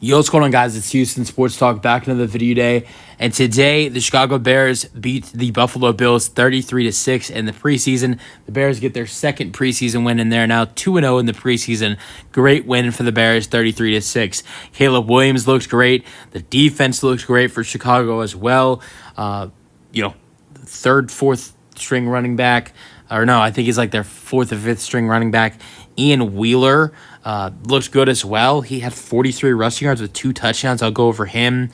Yo, what's going on, guys? It's Houston Sports Talk, back another video day. And today, the Chicago Bears beat the Buffalo Bills 33-6 in the preseason. The Bears get their second preseason win, and they're now 2-0 in the preseason. Great win for the Bears, 33-6. Caleb Williams looks great. The defense looks great for Chicago as well. Third, fourth string running back. Or no, I think he's like their fourth or fifth string running back. Ian Wheeler looks good as well. He had 43 rushing yards with 2 touchdowns. I'll go over him.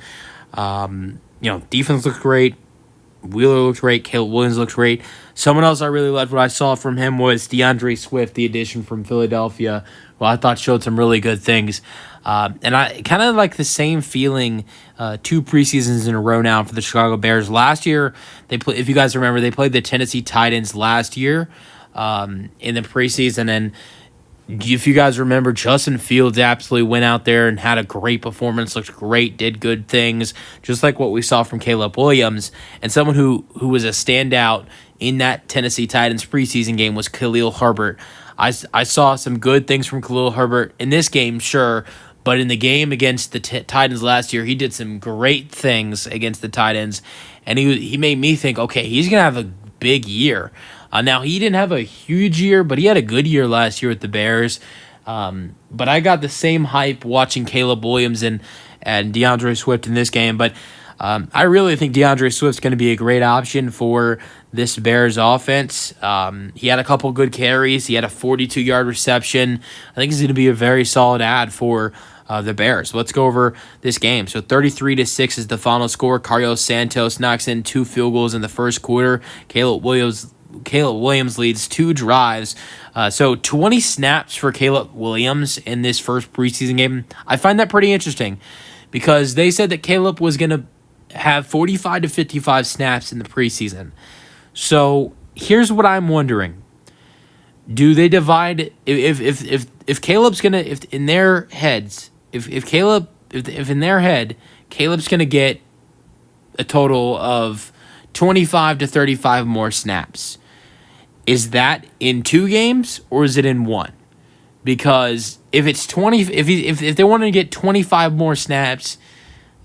Defense looks great. Wheeler looks great. Caleb Williams looks great. Someone else I really liked what I saw from him was DeAndre Swift, the addition from Philadelphia, who I thought showed some really good things. And I kind of like the same feeling 2 preseasons in a row now for the Chicago Bears. Last year, if you guys remember, they played the Tennessee Titans last year in the preseason. And if you guys remember, Justin Fields absolutely went out there and had a great performance, looked great, did good things, just like what we saw from Caleb Williams. And someone who was a standout in that Tennessee Titans preseason game was Khalil Herbert. I saw some good things from Khalil Herbert in this game, sure, but in the game against the Titans last year, he did some great things against the Titans, and he made me think, okay, he's going to have a big year. Now, he didn't have a huge year, but he had a good year last year with the Bears. But I got the same hype watching Caleb Williams and DeAndre Swift in this game. But I really think DeAndre Swift's going to be a great option for this Bears offense. He had a couple good carries. He had a 42-yard reception. I think he's going to be a very solid add for the Bears. Let's go over this game. So 33-6 is the final score. Carlos Santos knocks in 2 field goals in the first quarter. Caleb Williams leads 2 drives. So 20 snaps for Caleb Williams in this first preseason game. I find that pretty interesting because they said that Caleb was going to have 45 to 55 snaps in the preseason. So here's what I'm wondering. Do they divide if Caleb's going to if in their heads if in their head Caleb's going to get a total of 25 to 35 more snaps? Is that in 2 games or is it in 1? Because if it's 20, if they want to get 25 more snaps,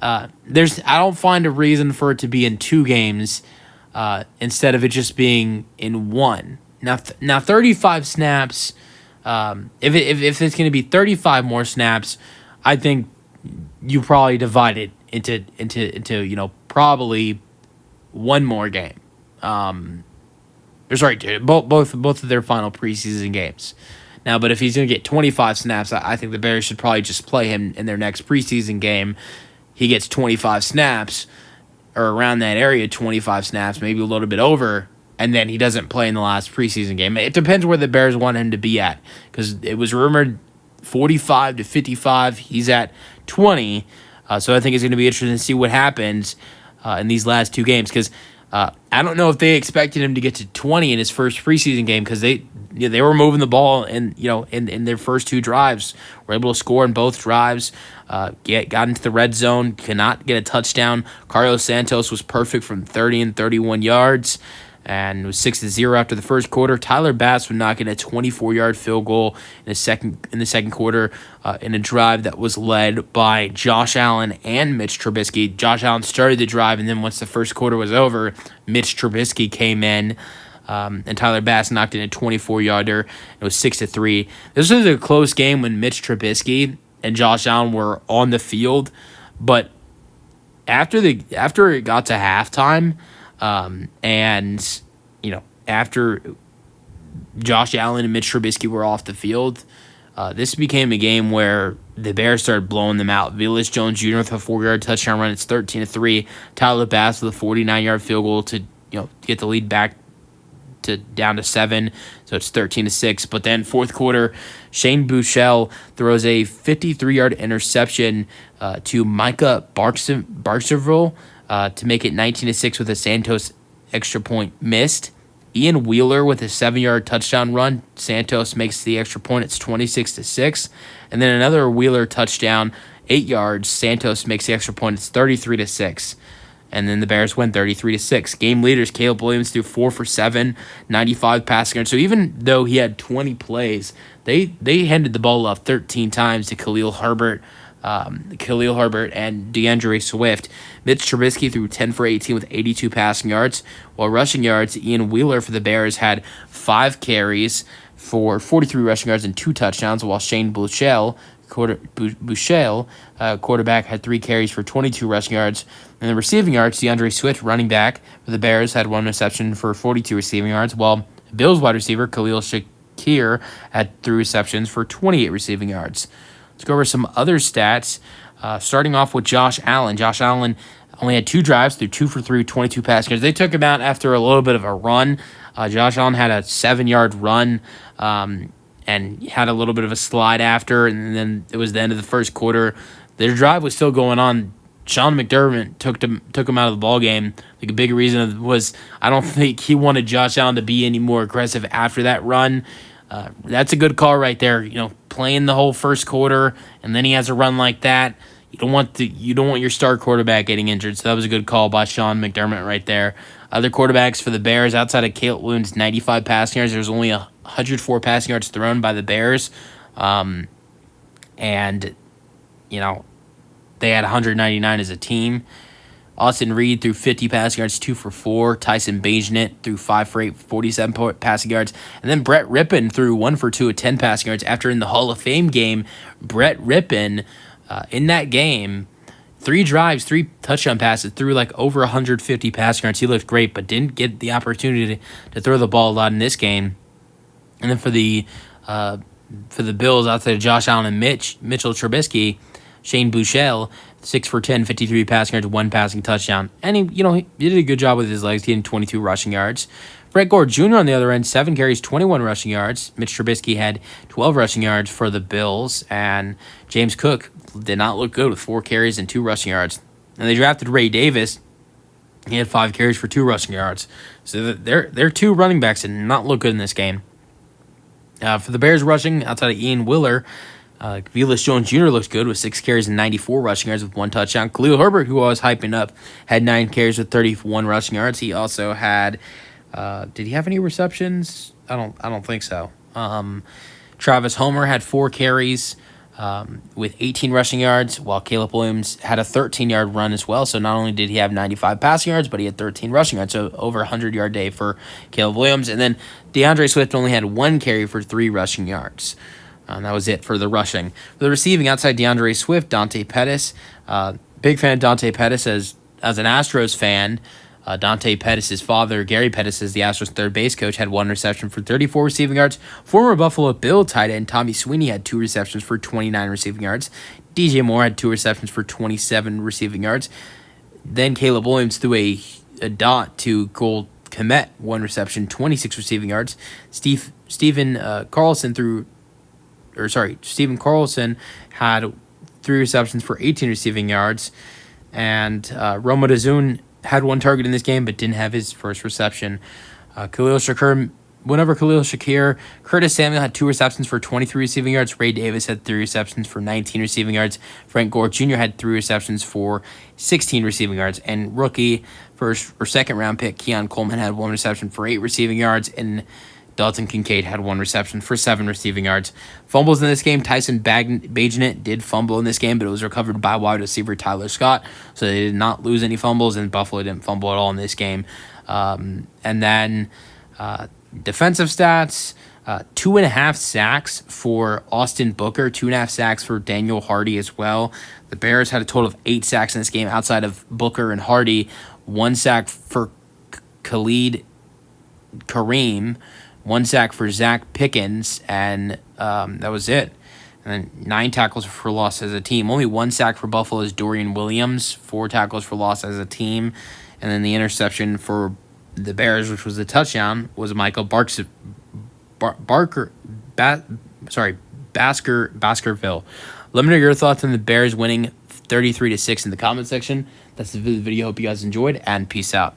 I don't find a reason for it to be in 2 games instead of it just being in 1. Now 35 snaps. If it's going to be 35 more snaps, I think you probably divide it into probably 1 more game. Both of their final preseason games. Now, but if he's going to get 25 snaps, I think the Bears should probably just play him in their next preseason game. He gets 25 snaps, or around that area, 25 snaps, maybe a little bit over, and then he doesn't play in the last preseason game. It depends where the Bears want him to be at, because it was rumored 45 to 55. He's at 20, so I think it's going to be interesting to see what happens in these last 2 games, because I don't know if they expected him to get to 20 in his first preseason game, because they were moving the ball in their first 2 drives, were able to score in both drives, got into the red zone, could not get a touchdown. Carlos Santos was perfect from 30 and 31 yards, and it was 6-0 after the first quarter. Tyler Bass would knock in a 24-yard field goal in the second quarter in a drive that was led by Josh Allen and Mitch Trubisky. Josh Allen started the drive, and then once the first quarter was over, Mitch Trubisky came in, and Tyler Bass knocked in a 24-yarder. It was 6-3. This was a close game when Mitch Trubisky and Josh Allen were on the field, but after it got to halftime, and after Josh Allen and Mitch Trubisky were off the field, this became a game where the Bears started blowing them out. Velus Jones Jr. with a 4-yard touchdown run. It's 13-3. Tyler Bass with a 49-yard field goal to get the lead back to down to 7. So it's 13-6. But then fourth quarter, Shane Buechele throws a 53-yard interception to Micah Barksdale to make it 19-6 with a Santos extra point missed. Ian Wheeler with a 7-yard touchdown run. Santos makes the extra point. It's 26-6. And then another Wheeler touchdown, 8 yards. Santos makes the extra point. It's 33-6. And then the Bears win 33-6. Game leaders, Caleb Williams threw 4 for 7, 95 passing yards. So even though he had 20 plays, they handed the ball off 13 times to Khalil Herbert. Khalil Herbert, and DeAndre Swift. Mitch Trubisky threw 10 for 18 with 82 passing yards, while rushing yards, Ian Wheeler for the Bears had 5 carries for 43 rushing yards and 2 touchdowns, while Shane Buechele, quarterback, had 3 carries for 22 rushing yards. And the receiving yards, DeAndre Swift, running back for the Bears, had 1 reception for 42 receiving yards, while Bills wide receiver Khalil Shakir had 3 receptions for 28 receiving yards. Let's go over some other stats, starting off with Josh Allen. Josh Allen only had 2 drives, threw 2 for 3, 22 passing yards. They took him out after a little bit of a run. Josh Allen had a 7-yard run and had a little bit of a slide after, and then it was the end of the first quarter. Their drive was still going on. Sean McDermott took him out of the ball game. Like, a big reason was I don't think he wanted Josh Allen to be any more aggressive after that run. That's a good call right there. Playing the whole first quarter, and then he has a run like that. You don't want your star quarterback getting injured. So that was a good call by Sean McDermott right there. Other quarterbacks for the Bears outside of Caleb Williams, 95 passing yards. There was only 104 passing yards thrown by the Bears, and they had 199 as a team. Austin Reed threw 50 passing yards, 2 for 4. Tyson Bagent threw 5 for 8, 47 passing yards. And then Brett Rippon threw 1 for 2 at 10 passing yards. After in the Hall of Fame game, Brett Rippon, in that game, 3 drives, 3 touchdown passes, threw like over 150 passing yards. He looked great, but didn't get the opportunity to throw the ball a lot in this game. And then for the Bills, outside of Josh Allen and Mitchell Trubisky, Shane Buechele, 6 for 10, 53 passing yards, 1 passing touchdown. And he did a good job with his legs, getting 22 rushing yards. Frank Gore Jr. on the other end, 7 carries, 21 rushing yards. Mitch Trubisky had 12 rushing yards for the Bills. And James Cook did not look good with 4 carries and 2 rushing yards. And they drafted Ray Davis. He had 5 carries for 2 rushing yards. So their 2 running backs did not look good in this game. For the Bears rushing, outside of Ian Wheeler, Velus Jones Jr. looks good with 6 carries and 94 rushing yards with 1 touchdown. Khalil Herbert, who I was hyping up, had 9 carries with 31 rushing yards. He also had, did he have any receptions? I don't think so. Travis Homer had 4 carries with 18 rushing yards, while Caleb Williams had a 13-yard run as well. So not only did he have 95 passing yards, but he had 13 rushing yards. So over a 100-yard day for Caleb Williams. And then DeAndre Swift only had 1 carry for 3 rushing yards. That was it for the rushing. For the receiving, outside DeAndre Swift, Dante Pettis. Big fan of Dante Pettis as an Astros fan. Dante Pettis' father, Gary Pettis, is the Astros' third base coach, had 1 reception for 34 receiving yards. Former Buffalo Bill tight end Tommy Sweeney had 2 receptions for 29 receiving yards. DJ Moore had 2 receptions for 27 receiving yards. Then Caleb Williams threw a dot to Cole Kmet, 1 reception, 26 receiving yards. Stephen Carlson had 3 receptions for 18 receiving yards. And Roma Dazun had 1 target in this game, but didn't have his first reception. Khalil Shakir, Curtis Samuel had 2 receptions for 23 receiving yards. Ray Davis had 3 receptions for 19 receiving yards. Frank Gore Jr. had 3 receptions for 16 receiving yards. And rookie first or second round pick Keon Coleman had 1 reception for 8 receiving yards. And Dalton Kincaid had 1 reception for 7 receiving yards. Fumbles in this game. Tyson Bagent did fumble in this game, but it was recovered by wide receiver Tyler Scott. So they did not lose any fumbles, and Buffalo didn't fumble at all in this game. And then defensive stats, 2.5 sacks for Austin Booker, 2.5 sacks for Daniel Hardy as well. The Bears had a total of 8 sacks in this game outside of Booker and Hardy. 1 sack for Khalid Kareem, 1 sack for Zach Pickens, and that was it. And then 9 tackles for loss as a team. Only 1 sack for Buffalo's Dorian Williams, 4 tackles for loss as a team. And then the interception for the Bears, which was the touchdown, was Michael Baskerville. Let me know your thoughts on the Bears winning 33-6 in the comment section. That's the video. Hope you guys enjoyed, and peace out.